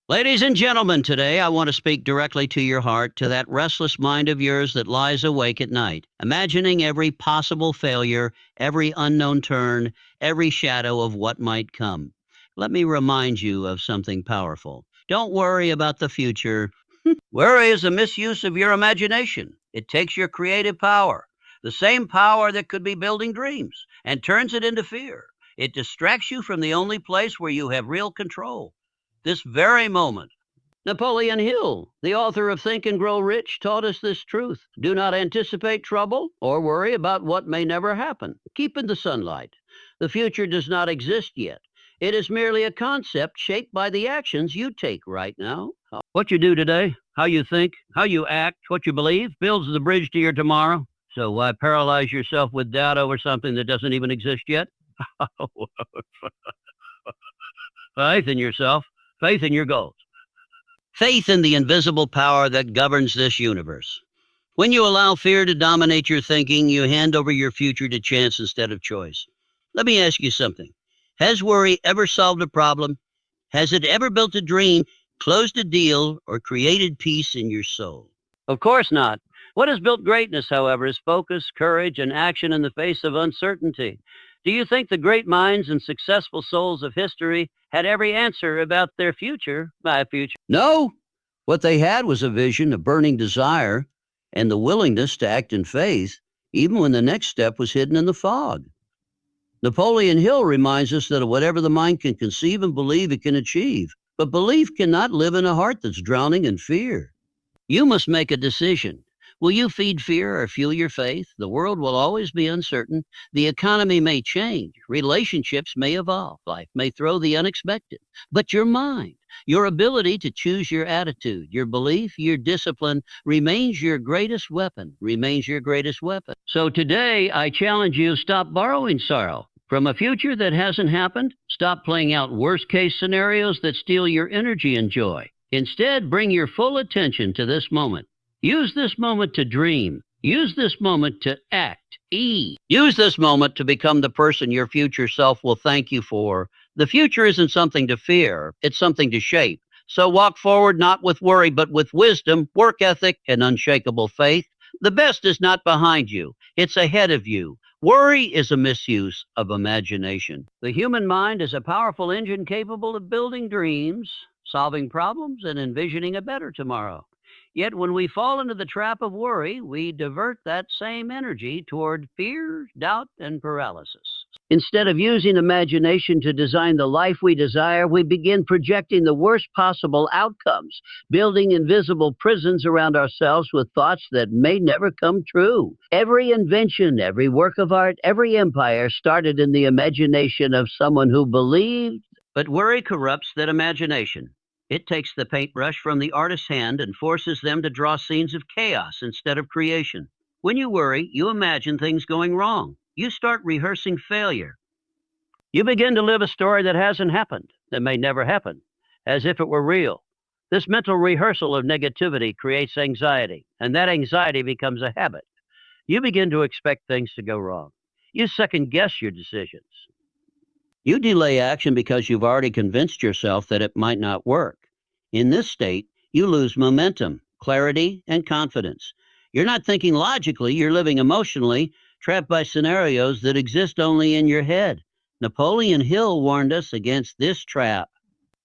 Ladies and gentlemen, today I want to speak directly to your heart, to that restless mind of yours that lies awake at night, imagining every possible failure, every unknown turn, every shadow of what might come. Let me remind you of something powerful. Don't worry about the future. Worry is a misuse of your imagination. It takes your creative power, the same power that could be building dreams, and turns it into fear. It distracts you from the only place where you have real control, this very moment. Napoleon Hill, the author of Think and Grow Rich, taught us this truth. Do not anticipate trouble or worry about what may never happen. Keep in the sunlight. The future does not exist yet. It is merely a concept shaped by the actions you take right now. What you do today, how you think, how you act, what you believe, builds the bridge to your tomorrow. So why paralyze yourself with doubt over something that doesn't even exist yet? Faith in yourself, faith in your goals. Faith in the invisible power that governs this universe. When you allow fear to dominate your thinking, you hand over your future to chance instead of choice. Let me ask you something. Has worry ever solved a problem? Has it ever built a dream, closed a deal, or created peace in your soul? Of course not. What has built greatness, however, is focus, courage, and action in the face of uncertainty. Do you think the great minds and successful souls of history had every answer about their future by future? No. What they had was a vision, a burning desire, and the willingness to act in faith, even when the next step was hidden in the fog. Napoleon Hill reminds us that whatever the mind can conceive and believe, it can achieve. But belief cannot live in a heart that's drowning in fear. You must make a decision. Will you feed fear or fuel your faith? The world will always be uncertain. The economy may change. Relationships may evolve. Life may throw the unexpected. But your mind, your ability to choose your attitude, your belief, your discipline remains your greatest weapon, remains your greatest weapon. So today, I challenge you, stop borrowing sorrow from a future that hasn't happened. Stop playing out worst-case scenarios that steal your energy and joy. Instead, bring your full attention to this moment. Use this moment to dream. Use this moment to act. Use this moment to become the person your future self will thank you for. The future isn't something to fear, it's something to shape. So walk forward not with worry, but with wisdom, work ethic, and unshakable faith. The best is not behind you, it's ahead of you. Worry is a misuse of imagination. The human mind is a powerful engine capable of building dreams, solving problems, and envisioning a better tomorrow. Yet when we fall into the trap of worry, we divert that same energy toward fear, doubt, and paralysis. Instead of using imagination to design the life we desire, we begin projecting the worst possible outcomes, building invisible prisons around ourselves with thoughts that may never come true. Every invention, every work of art, every empire started in the imagination of someone who believed. But worry corrupts that imagination. It takes the paintbrush from the artist's hand and forces them to draw scenes of chaos instead of creation. When you worry, you imagine things going wrong. You start rehearsing failure. You begin to live a story that hasn't happened, that may never happen, as if it were real. This mental rehearsal of negativity creates anxiety, and that anxiety becomes a habit. You begin to expect things to go wrong. You second guess your decisions. You delay action because you've already convinced yourself that it might not work. In this state, you lose momentum, clarity, and confidence. You're not thinking logically, you're living emotionally, trapped by scenarios that exist only in your head. Napoleon Hill warned us against this trap.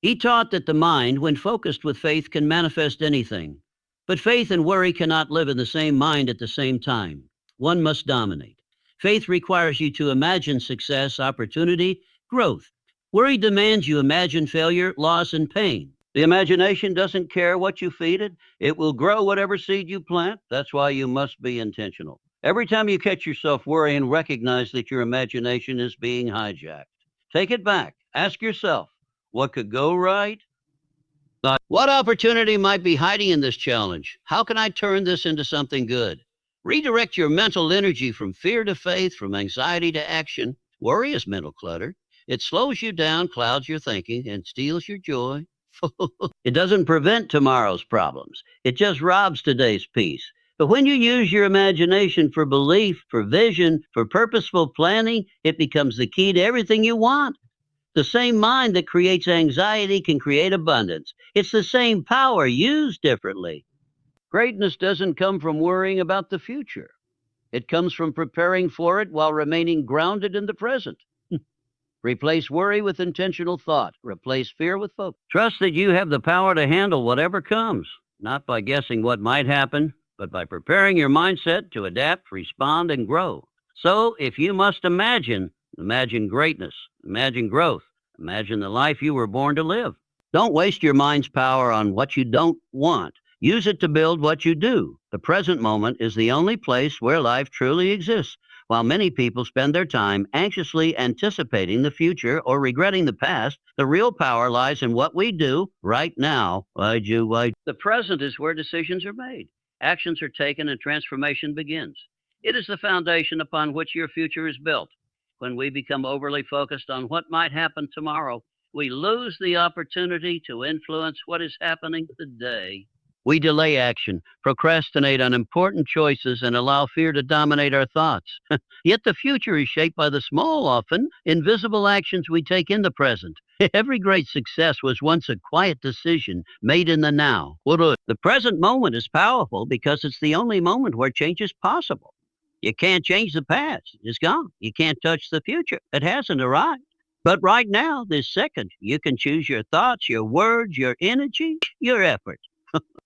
He taught that the mind, when focused with faith, can manifest anything. But faith and worry cannot live in the same mind at the same time. One must dominate. Faith requires you to imagine success, opportunity, growth. Worry demands you imagine failure, loss, and pain. The imagination doesn't care what you feed it. It will grow whatever seed you plant. That's why you must be intentional. Every time you catch yourself worrying, recognize that your imagination is being hijacked. Take it back. Ask yourself, what could go right? What opportunity might be hiding in this challenge? How can I turn this into something good? Redirect your mental energy from fear to faith, from anxiety to action. Worry is mental clutter. It slows you down, clouds your thinking, and steals your joy. It doesn't prevent tomorrow's problems. It just robs today's peace. But when you use your imagination for belief, for vision, for purposeful planning, it becomes the key to everything you want. The same mind that creates anxiety can create abundance. It's the same power used differently. Greatness doesn't come from worrying about the future. It comes from preparing for it while remaining grounded in the present. Replace worry with intentional thought. Replace fear with focus. Trust that you have the power to handle whatever comes, not by guessing what might happen, but by preparing your mindset to adapt, respond, and grow. So, if you must imagine greatness, imagine growth, imagine the life you were born to live. Don't waste your mind's power on what you don't want. Use it to build what you do. The present moment is the only place where life truly exists. While many people spend their time anxiously anticipating the future or regretting the past, the real power lies in what we do right now. The present is where decisions are made, actions are taken, and transformation begins. It is the foundation upon which your future is built. When we become overly focused on what might happen tomorrow, we lose the opportunity to influence what is happening today. We delay action, procrastinate on important choices, and allow fear to dominate our thoughts. Yet the future is shaped by the small, often invisible actions we take in the present. Every great success was once a quiet decision made in the now. The present moment is powerful because it's the only moment where change is possible. You can't change the past. It's gone. You can't touch the future. It hasn't arrived. But right now, this second, you can choose your thoughts, your words, your energy, your effort.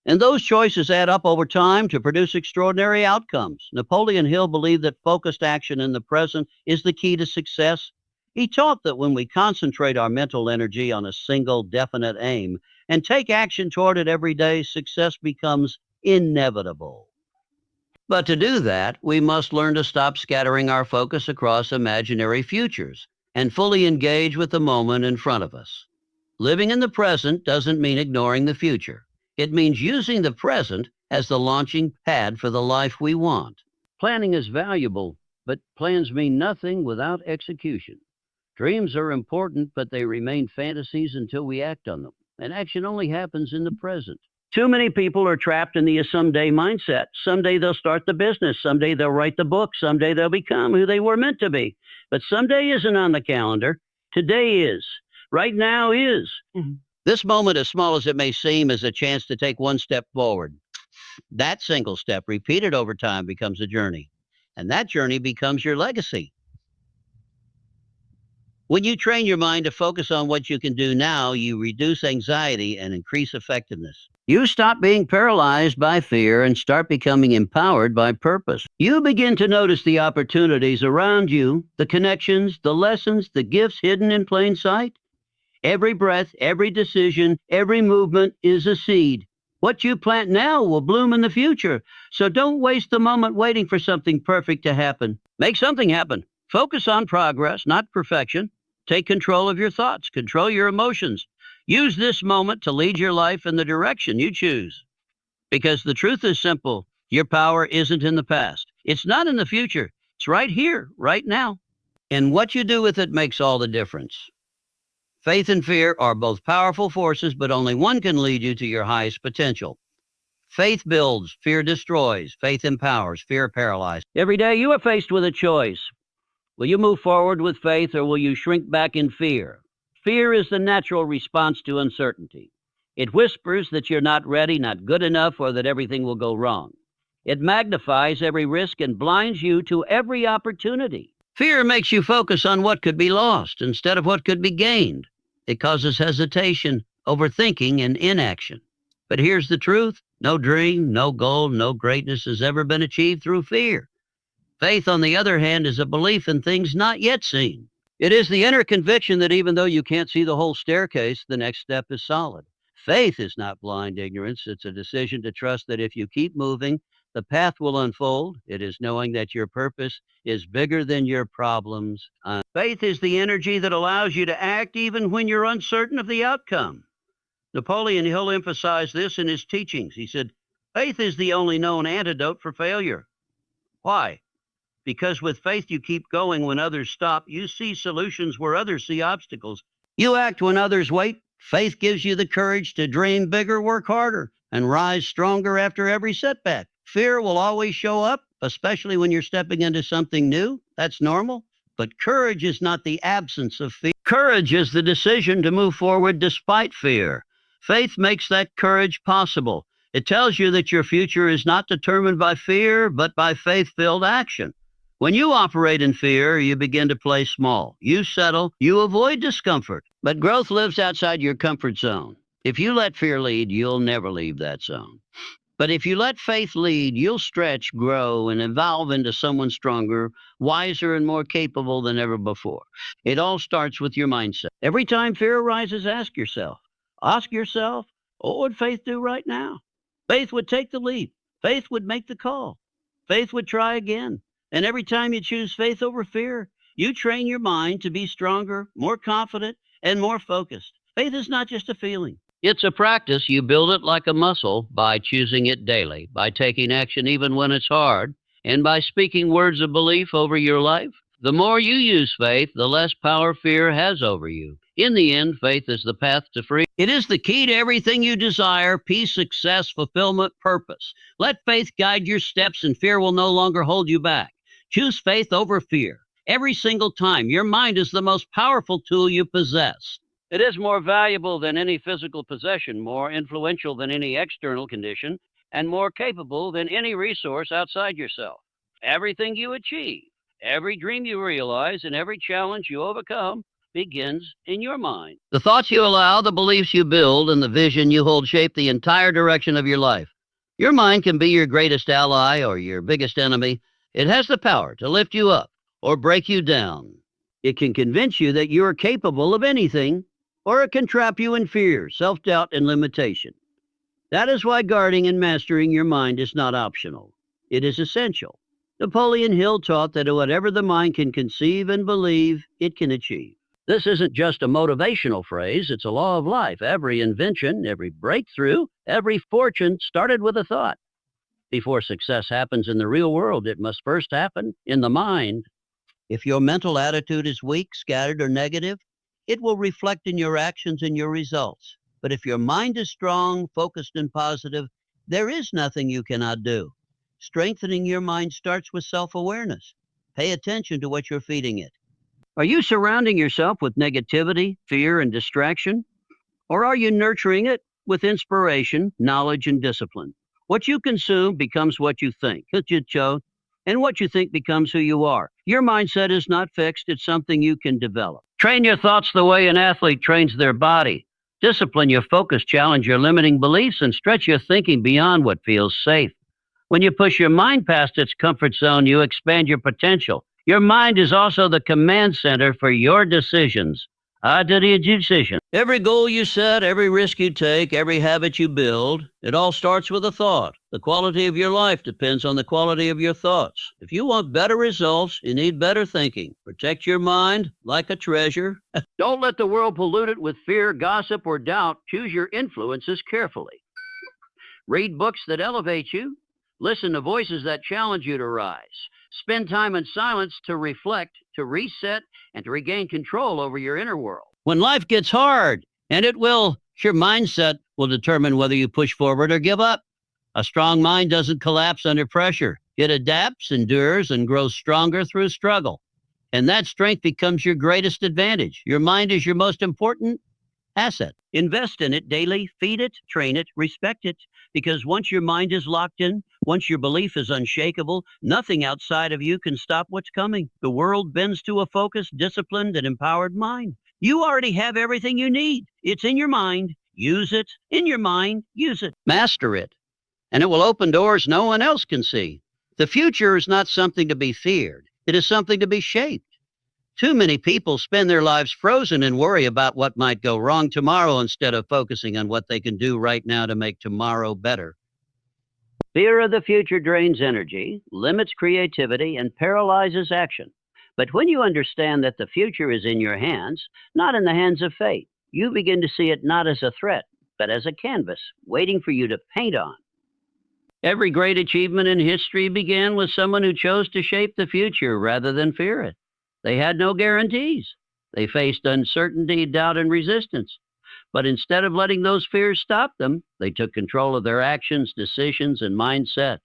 And those choices add up over time to produce extraordinary outcomes. Napoleon Hill believed that focused action in the present is the key to success. He taught that when we concentrate our mental energy on a single definite aim and take action toward it every day, success becomes inevitable. But to do that, we must learn to stop scattering our focus across imaginary futures and fully engage with the moment in front of us. Living in the present doesn't mean ignoring the future. It means using the present as the launching pad for the life we want. Planning is valuable, but plans mean nothing without execution. Dreams are important, but they remain fantasies until we act on them. And action only happens in the present. Too many people are trapped in the someday mindset. Someday they'll start the business. Someday they'll write the book. Someday they'll become who they were meant to be. But someday isn't on the calendar. Today is. Right now is. This moment, as small as it may seem, is a chance to take one step forward. That single step, repeated over time, becomes a journey. And that journey becomes your legacy. When you train your mind to focus on what you can do now, you reduce anxiety and increase effectiveness. You stop being paralyzed by fear and start becoming empowered by purpose. You begin to notice the opportunities around you, the connections, the lessons, the gifts hidden in plain sight. Every breath, every decision, every movement is a seed. What you plant now will bloom in the future. So don't waste the moment waiting for something perfect to happen. Make something happen. Focus on progress, not perfection. Take control of your thoughts. Control your emotions. Use this moment to lead your life in the direction you choose. Because the truth is simple. Your power isn't in the past. It's not in the future. It's right here, right now. And what you do with it makes all the difference. Faith and fear are both powerful forces, but only one can lead you to your highest potential. Faith builds, fear destroys. Faith empowers, fear paralyzes. Every day you are faced with a choice. Will you move forward with faith or will you shrink back in fear? Fear is the natural response to uncertainty. It whispers that you're not ready, not good enough, or that everything will go wrong. It magnifies every risk and blinds you to every opportunity. Fear makes you focus on what could be lost instead of what could be gained. It causes hesitation, overthinking, and inaction. But here's the truth. No dream, no goal, no greatness has ever been achieved through fear. Faith, on the other hand, is a belief in things not yet seen. It is the inner conviction that even though you can't see the whole staircase, the next step is solid. Faith is not blind ignorance. It's a decision to trust that if you keep moving, the path will unfold. It is knowing that your purpose is bigger than your problems. Faith is the energy that allows you to act even when you're uncertain of the outcome. Napoleon Hill emphasized this in his teachings. He said, faith is the only known antidote for failure. Why? Because with faith, you keep going when others stop. You see solutions where others see obstacles. You act when others wait. Faith gives you the courage to dream bigger, work harder, and rise stronger after every setback. Fear will always show up, especially when you're stepping into something new. That's normal. But courage is not the absence of fear. Courage is the decision to move forward despite fear. Faith makes that courage possible. It tells you that your future is not determined by fear, but by faith-filled action. When you operate in fear, you begin to play small. You settle, you avoid discomfort. But growth lives outside your comfort zone. If you let fear lead, you'll never leave that zone. But if you let faith lead, you'll stretch, grow, and evolve into someone stronger, wiser, and more capable than ever before. It all starts with your mindset. Every time fear arises, ask yourself, what would faith do right now? Faith would take the leap. Faith would make the call. Faith would try again. And every time you choose faith over fear, you train your mind to be stronger, more confident, and more focused. Faith is not just a feeling. It's a practice. You build it like a muscle by choosing it daily, by taking action even when it's hard, and by speaking words of belief over your life. The more you use faith, the less power fear has over you. In the end, faith is the path to freedom. It is the key to everything you desire: peace, success, fulfillment, purpose. Let faith guide your steps, and fear will no longer hold you back. Choose faith over fear. Every single time, your mind is the most powerful tool you possess. It is more valuable than any physical possession, more influential than any external condition, and more capable than any resource outside yourself. Everything you achieve, every dream you realize, and every challenge you overcome begins in your mind. The thoughts you allow, the beliefs you build, and the vision you hold shape the entire direction of your life. Your mind can be your greatest ally or your biggest enemy. It has the power to lift you up or break you down. It can convince you that you are capable of anything, or it can trap you in fear, self-doubt, and limitation. That is why guarding and mastering your mind is not optional. It is essential. Napoleon Hill taught that whatever the mind can conceive and believe, it can achieve. This isn't just a motivational phrase, it's a law of life. Every invention, every breakthrough, every fortune started with a thought. Before success happens in the real world, it must first happen in the mind. If your mental attitude is weak, scattered, or negative, it will reflect in your actions and your results. But if your mind is strong, focused, and positive, there is nothing you cannot do. Strengthening your mind starts with self-awareness. Pay attention to what you're feeding it. Are you surrounding yourself with negativity, fear, and distraction? Or are you nurturing it with inspiration, knowledge, and discipline? What you consume becomes what you think. And what you think becomes who you are. Your mindset is not fixed. It's something you can develop. Train your thoughts the way an athlete trains their body. Discipline your focus, challenge your limiting beliefs, and stretch your thinking beyond what feels safe. When you push your mind past its comfort zone, you expand your potential. Your mind is also the command center for your decisions. Decision. Every goal you set, every risk you take, every habit you build, it all starts with a thought. The quality of your life depends on the quality of your thoughts. If you want better results, you need better thinking. Protect your mind like a treasure. Don't let the world pollute it with fear, gossip, or doubt. Choose your influences carefully. Read books that elevate you. Listen to voices that challenge you to rise. Spend time in silence to reflect, to reset, and to regain control over your inner world. When life gets hard, and it will, your mindset will determine whether you push forward or give up. A strong mind doesn't collapse under pressure. It adapts, endures, and grows stronger through struggle. And that strength becomes your greatest advantage. Your mind is your most important asset. Invest in it daily, feed it, train it, respect it, because once your mind is locked in, once your belief is unshakable, nothing outside of you can stop what's coming. The world bends to a focused, disciplined, and empowered mind. You already have everything you need. It's in your mind. Use it. In your mind, use it. Master it, and it will open doors no one else can see. The future is not something to be feared. It is something to be shaped. Too many people spend their lives frozen and worry about what might go wrong tomorrow instead of focusing on what they can do right now to make tomorrow better. Fear of the future drains energy, limits creativity, and paralyzes action. But when you understand that the future is in your hands, not in the hands of fate, you begin to see it not as a threat, but as a canvas waiting for you to paint on. Every great achievement in history began with someone who chose to shape the future rather than fear it. They had no guarantees. They faced uncertainty, doubt, and resistance. But instead of letting those fears stop them, they took control of their actions, decisions, and mindset.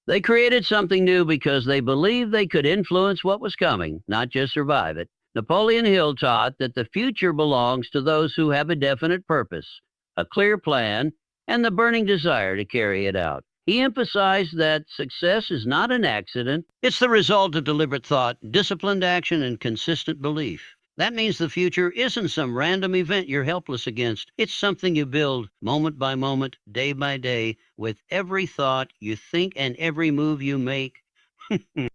They created something new because they believed they could influence what was coming, not just survive it. Napoleon Hill taught that the future belongs to those who have a definite purpose, a clear plan, and the burning desire to carry it out. He emphasized that success is not an accident, it's the result of deliberate thought, disciplined action, and consistent belief. That means the future isn't some random event you're helpless against. It's something you build moment by moment, day by day, with every thought you think and every move you make.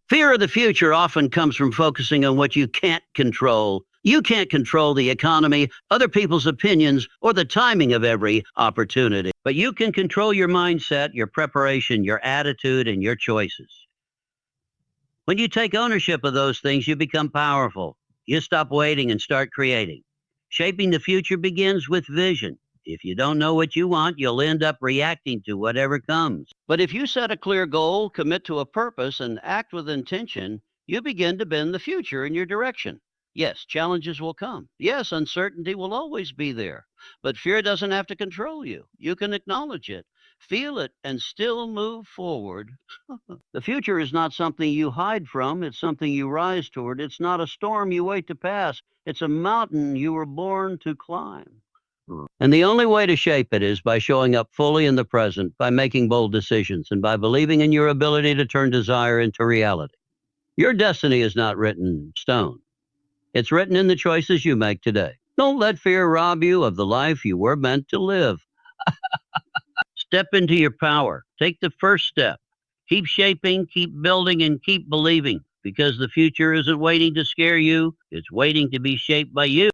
Fear of the future often comes from focusing on what you can't control. You can't control the economy, other people's opinions, or the timing of every opportunity. But you can control your mindset, your preparation, your attitude, and your choices. When you take ownership of those things, you become powerful. You stop waiting and start creating. Shaping the future begins with vision. If you don't know what you want, you'll end up reacting to whatever comes. But if you set a clear goal, commit to a purpose, and act with intention, you begin to bend the future in your direction. Yes, challenges will come. Yes, uncertainty will always be there. But fear doesn't have to control you. You can acknowledge it, feel it, and still move forward. The future is not something you hide from, it's something you rise toward. It's not a storm you wait to pass, it's a mountain you were born to climb. And the only way to shape it is by showing up fully in the present, by making bold decisions, and by believing in your ability to turn desire into reality. Your destiny is not written in stone, it's written in the choices you make today. Don't let fear rob you of the life you were meant to live. Step into your power. Take the first step. Keep shaping, keep building, and keep believing because the future isn't waiting to scare you, it's waiting to be shaped by you.